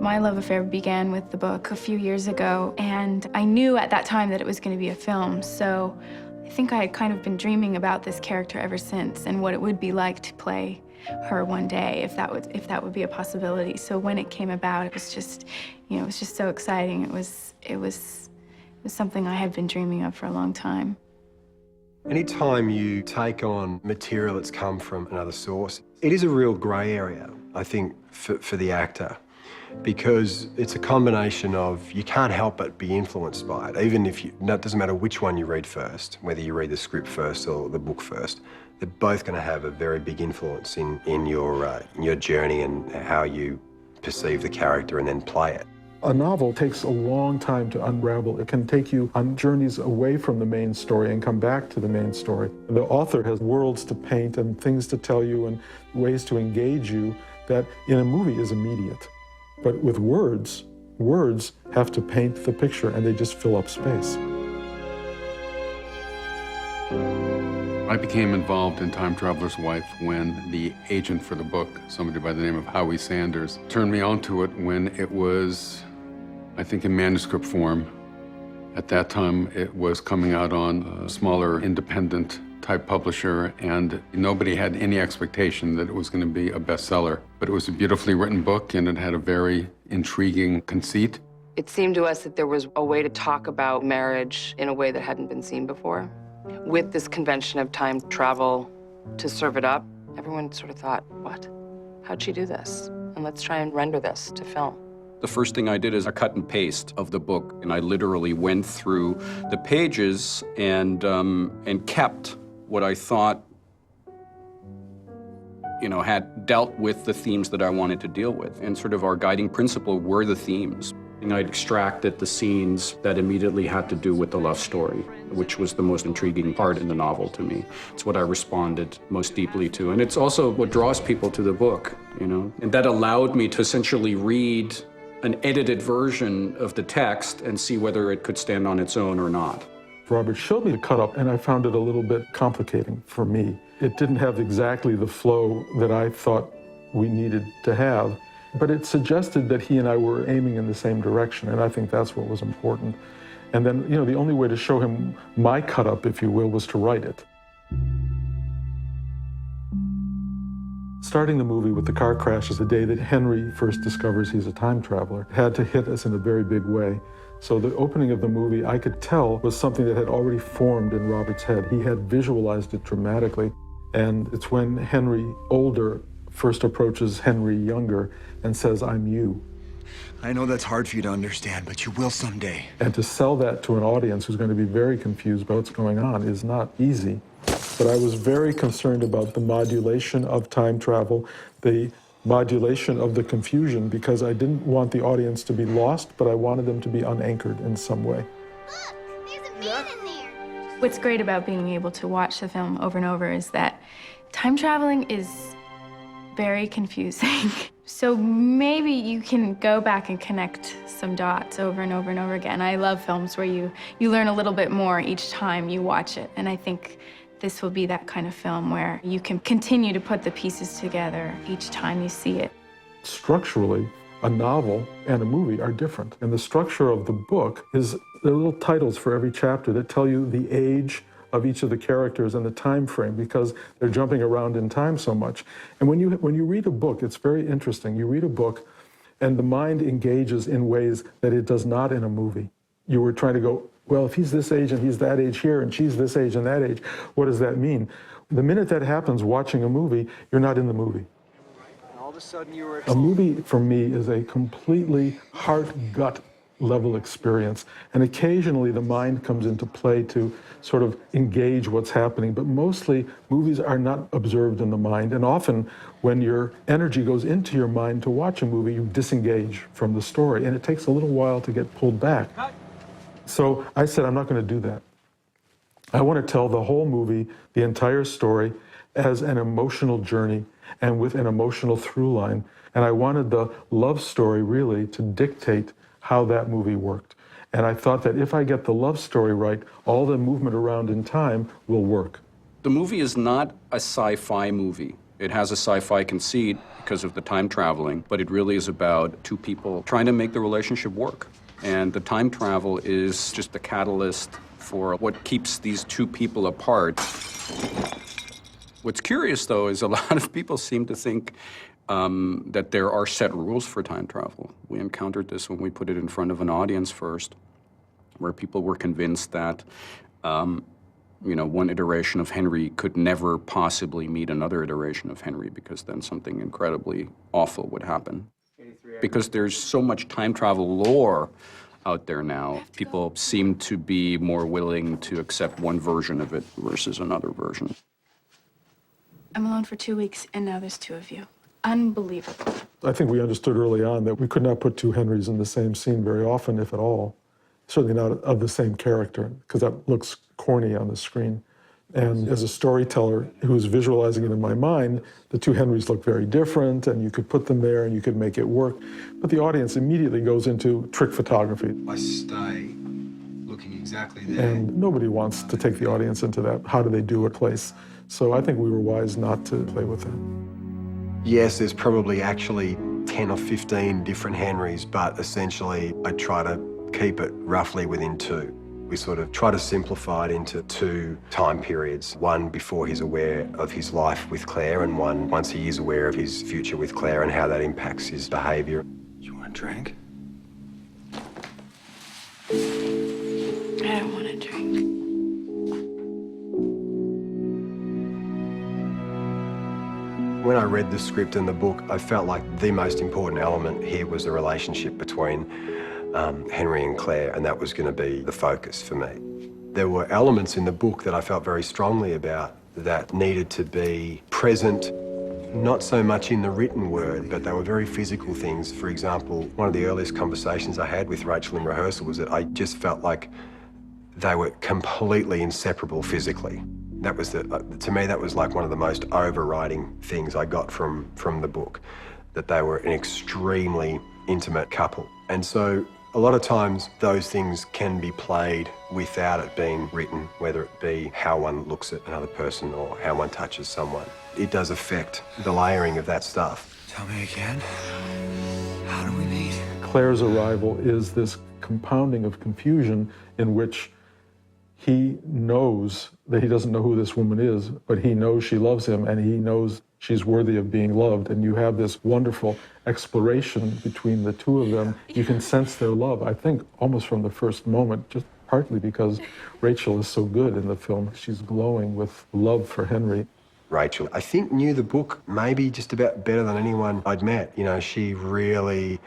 My love affair began with the book a few years ago, and I knew at that time that it was going to be a film, so I think I had kind of been dreaming about this character ever since and what it would be like to play her one day, if that would be a possibility. So when it came about, it was just, you know, it was just so exciting. It was something I had been dreaming of for a long time. Anytime you take on material that's come from another source, it is a real grey area, I think, for the actor, because it's a combination of, you can't help but be influenced by it, even if it doesn't matter which one you read first, whether you read the script first or the book first, they're both going to have a very big influence in your journey and how you perceive the character and then play it. A novel takes a long time to unravel. It can take you on journeys away from the main story and come back to the main story. The author has worlds to paint and things to tell you and ways to engage you that in a movie is immediate. But with words, words have to paint the picture and they just fill up space. I became involved in Time Traveler's Wife when the agent for the book, somebody by the name of Howie Sanders, turned me onto it when it was, I think, in manuscript form. At that time, it was coming out on a smaller independent type publisher, and nobody had any expectation that it was going to be a bestseller. But it was a beautifully written book, and it had a very intriguing conceit. It seemed to us that there was a way to talk about marriage in a way that hadn't been seen before. With this convention of time travel to serve it up, everyone sort of thought, what? How'd she do this? And let's try and render this to film. The first thing I did is a cut and paste of the book, and I literally went through the pages and kept what I thought, you know, had dealt with the themes that I wanted to deal with. And sort of our guiding principle were the themes. And I'd extracted the scenes that immediately had to do with the love story, which was the most intriguing part in the novel to me. It's what I responded most deeply to. And it's also what draws people to the book, you know? And that allowed me to essentially read an edited version of the text and see whether it could stand on its own or not. Robert showed me the cut-up, and I found it a little bit complicating for me. It didn't have exactly the flow that I thought we needed to have, but it suggested that he and I were aiming in the same direction, and I think that's what was important. And then, you know, the only way to show him my cut-up, if you will, was to write it. Starting the movie with the car crash is the day that Henry first discovers he's a time traveler. It had to hit us in a very big way. So the opening of the movie, I could tell, was something that had already formed in Robert's head. He had visualized it dramatically. And it's when Henry, older, first approaches Henry, younger, and says, "I'm you." I know that's hard for you to understand, but you will someday. And to sell that to an audience who's going to be very confused about what's going on is not easy. But I was very concerned about the modulation of time travel, the modulation of the confusion, because I didn't want the audience to be lost, but I wanted them to be unanchored in some way. Look, there's a man in there. What's great about being able to watch the film over and over is that time traveling is very confusing. So maybe you can go back and connect some dots over and over and over again. I love films where you learn a little bit more each time you watch it, and I think this will be that kind of film where you can continue to put the pieces together each time you see it. Structurally, a novel and a movie are different. And the structure of the book is there are little titles for every chapter that tell you the age of each of the characters and the time frame, because they're jumping around in time so much. And when you read a book, it's very interesting. You read a book and the mind engages in ways that it does not in a movie. You were trying to go, well, if he's this age and he's that age here and she's this age and that age, what does that mean? The minute that happens watching a movie, you're not in the movie. All of a sudden you were A movie, for me, is a completely heart-gut level experience. And occasionally the mind comes into play to sort of engage what's happening. But mostly, movies are not observed in the mind. And often, when your energy goes into your mind to watch a movie, you disengage from the story. And it takes a little while to get pulled back. So I said, I'm not going to do that. I want to tell the whole movie, the entire story, as an emotional journey and with an emotional through line. And I wanted the love story, really, to dictate how that movie worked. And I thought that if I get the love story right, all the movement around in time will work. The movie is not a sci-fi movie. It has a sci-fi conceit because of the time traveling, but it really is about two people trying to make the relationship work. And the time travel is just the catalyst for what keeps these two people apart. What's curious, though, is a lot of people seem to think that there are set rules for time travel. We encountered this when we put it in front of an audience first, where people were convinced that one iteration of Henry could never possibly meet another iteration of Henry, because then something incredibly awful would happen. Because there's so much time travel lore out there now, people seem to be more willing to accept one version of it versus another version. I'm alone for 2 weeks, and now there's two of you. Unbelievable. I think we understood early on that we could not put two Henrys in the same scene very often, if at all. Certainly not of the same character, because that looks corny on the screen. And as a storyteller who's visualizing it in my mind, the two Henrys look very different, and you could put them there and you could make it work. But the audience immediately goes into trick photography. I stay looking exactly there. And nobody wants to take the audience into that how do they do it place. So I think we were wise not to play with that. Yes, there's probably actually 10 or 15 different Henrys, but essentially I try to keep it roughly within two. We sort of try to simplify it into two time periods, one before he's aware of his life with Claire, and one once he is aware of his future with Claire and how that impacts his behaviour. You want a drink? I don't want to drink. When I read the script and the book, I felt like the most important element here was the relationship between Henry and Claire, and that was going to be the focus for me. There were elements in the book that I felt very strongly about that needed to be present, not so much in the written word, but they were very physical things. For example, one of the earliest conversations I had with Rachel in rehearsal was that I just felt like they were completely inseparable physically. That was to me, that was like one of the most overriding things I got from the book, that they were an extremely intimate couple. And so a lot of times those things can be played without it being written, whether it be how one looks at another person or how one touches someone. It does affect the layering of that stuff. Tell me again. How do we meet? Claire's arrival is this compounding of confusion in which he knows that he doesn't know who this woman is, but he knows she loves him, and he knows she's worthy of being loved. And you have this wonderful exploration between the two of them. You can sense their love, I think, almost from the first moment, just partly because Rachel is so good in the film. She's glowing with love for Henry. Rachel, I think, knew the book maybe just about better than anyone I'd met. You know, she really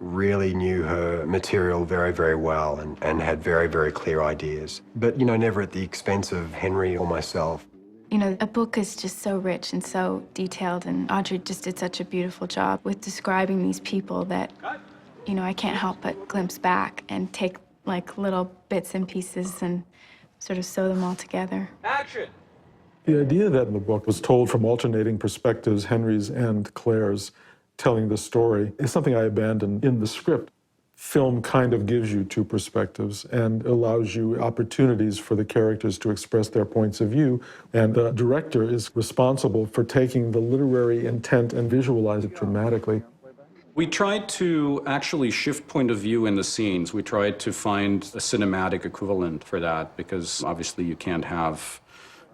knew her material very, very well and had very, very clear ideas. But, you know, never at the expense of Henry or myself. You know, a book is just so rich and so detailed, and Audrey just did such a beautiful job with describing these people that, you know, I can't help but glimpse back and take, like, little bits and pieces and sort of sew them all together. Action! The idea that in the book was told from alternating perspectives, Henry's and Claire's, telling the story, is something I abandoned in the script. Film kind of gives you two perspectives and allows you opportunities for the characters to express their points of view, and the director is responsible for taking the literary intent and visualize it dramatically. We tried to actually shift point of view in the scenes. We tried to find a cinematic equivalent for that, because obviously you can't have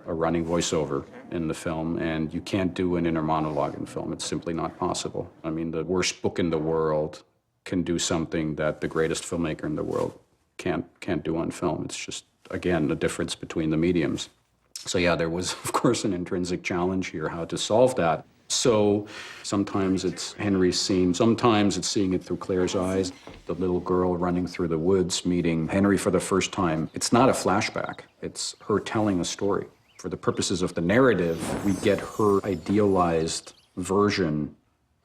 a running voiceover in the film, and you can't do an inner monologue in film. It's simply not possible. I mean, the worst book in the world can do something that the greatest filmmaker in the world can't do on film. It's just, again, the difference between the mediums. So yeah, there was, of course, an intrinsic challenge here, how to solve that. So sometimes it's Henry's scene, sometimes it's seeing it through Claire's eyes, the little girl running through the woods, meeting Henry for the first time. It's not a flashback, it's her telling a story. For the purposes of the narrative, we get her idealized version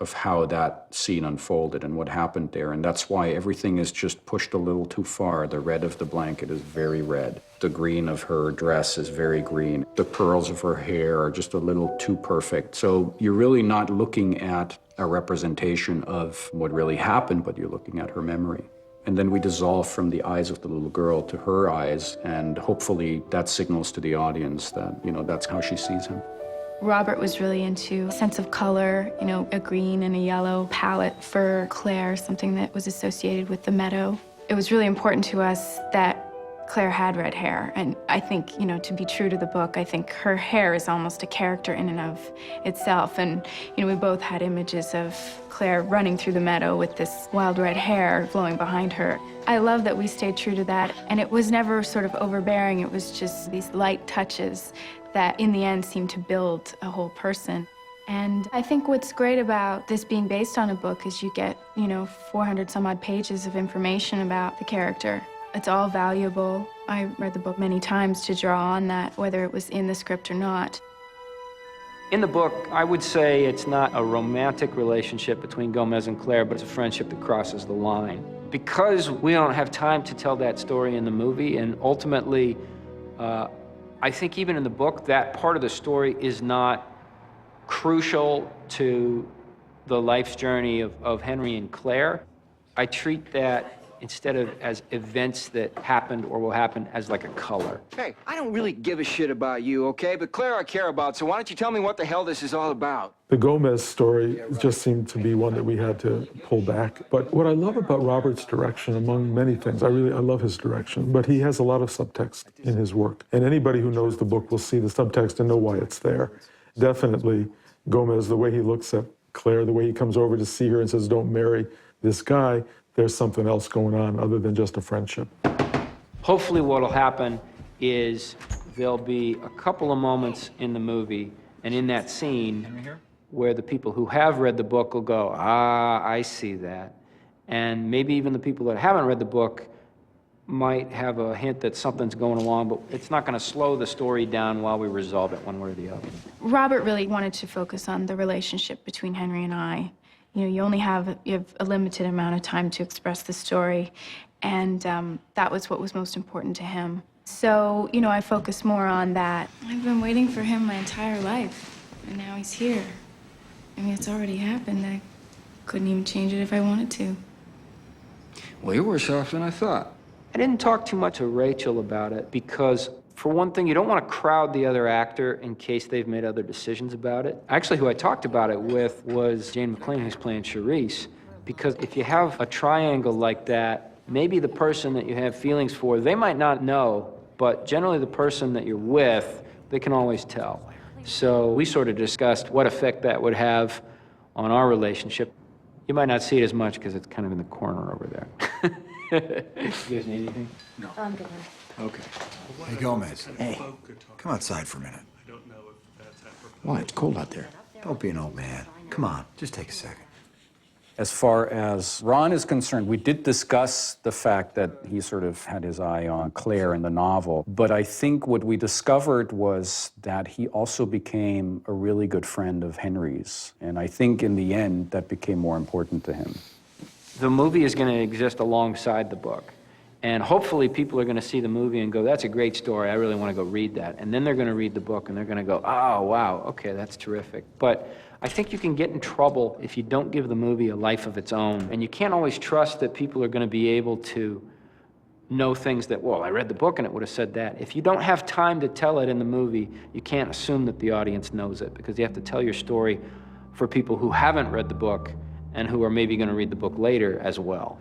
of how that scene unfolded and what happened there. And that's why everything is just pushed a little too far. The red of the blanket is very red. The green of her dress is very green. The pearls of her hair are just a little too perfect. So you're really not looking at a representation of what really happened, but you're looking at her memory. And then we dissolve from the eyes of the little girl to her eyes, and hopefully that signals to the audience that, you know, that's how she sees him. Robert was really into a sense of color, you know, a green and a yellow palette for Claire, something that was associated with the meadow. It was really important to us that Claire had red hair, and I think, you know, to be true to the book, I think her hair is almost a character in and of itself, and, you know, we both had images of Claire running through the meadow with this wild red hair flowing behind her. I love that we stayed true to that, and it was never sort of overbearing. It was just these light touches that in the end seemed to build a whole person. And I think what's great about this being based on a book is you get, you know, 400 some odd pages of information about the character. It's all valuable. I read the book many times to draw on that, whether it was in the script or not. In the book, I would say it's not a romantic relationship between Gomez and Claire, but it's a friendship that crosses the line. Because we don't have time to tell that story in the movie, and ultimately, I think even in the book, that part of the story is not crucial to the life's journey of Henry and Claire. I treat that, instead of as events that happened or will happen, as like a color. Hey, I don't really give a shit about you, okay? But Claire I care about, so why don't you tell me what the hell this is all about? The Gomez story just seemed to be one that we had to pull back. But what I love about Robert's direction, among many things, I love his direction, but he has a lot of subtext in his work. And anybody who knows the book will see the subtext and know why it's there. Definitely, Gomez, the way he looks at Claire, the way he comes over to see her and says, don't marry this guy, there's something else going on other than just a friendship. Hopefully what'll happen is there'll be a couple of moments in the movie and in that scene where the people who have read the book will go, ah, I see that. And maybe even the people that haven't read the book might have a hint that something's going along, but it's not going to slow the story down while we resolve it one way or the other. Robert really wanted to focus on the relationship between Henry and I. You know, you have a limited amount of time to express the story, and that was what was most important to him. So, you know, I focus more on that. I've been waiting for him my entire life, and now he's here. I mean, it's already happened. I couldn't even change it if I wanted to. Well, you're worse off than I thought. I didn't talk too much to Rachel about it because, for one thing, you don't want to crowd the other actor in case they've made other decisions about it. Actually, who I talked about it with was Jane McLean, who's playing Charisse, because if you have a triangle like that, maybe the person that you have feelings for, they might not know, but generally the person that you're with, they can always tell. So we sort of discussed what effect that would have on our relationship. You might not see it as much because it's kind of in the corner over there. You guys need anything? Oh, I'm good. Okay. Hey, Gomez. Hey, come outside for a minute. Why? It's cold out there. Don't be an old man. Come on, just take a second. As far as Ron is concerned, we did discuss the fact that he sort of had his eye on Claire in the novel, but I think what we discovered was that he also became a really good friend of Henry's, and I think in the end that became more important to him. The movie is going to exist alongside the book. And hopefully people are going to see the movie and go, that's a great story, I really want to go read that. And then they're going to read the book and they're going to go, oh, wow, okay, that's terrific. But I think you can get in trouble if you don't give the movie a life of its own. And you can't always trust that people are going to be able to know things that, well, I read the book and it would have said that. If you don't have time to tell it in the movie, you can't assume that the audience knows it, because you have to tell your story for people who haven't read the book and who are maybe going to read the book later as well.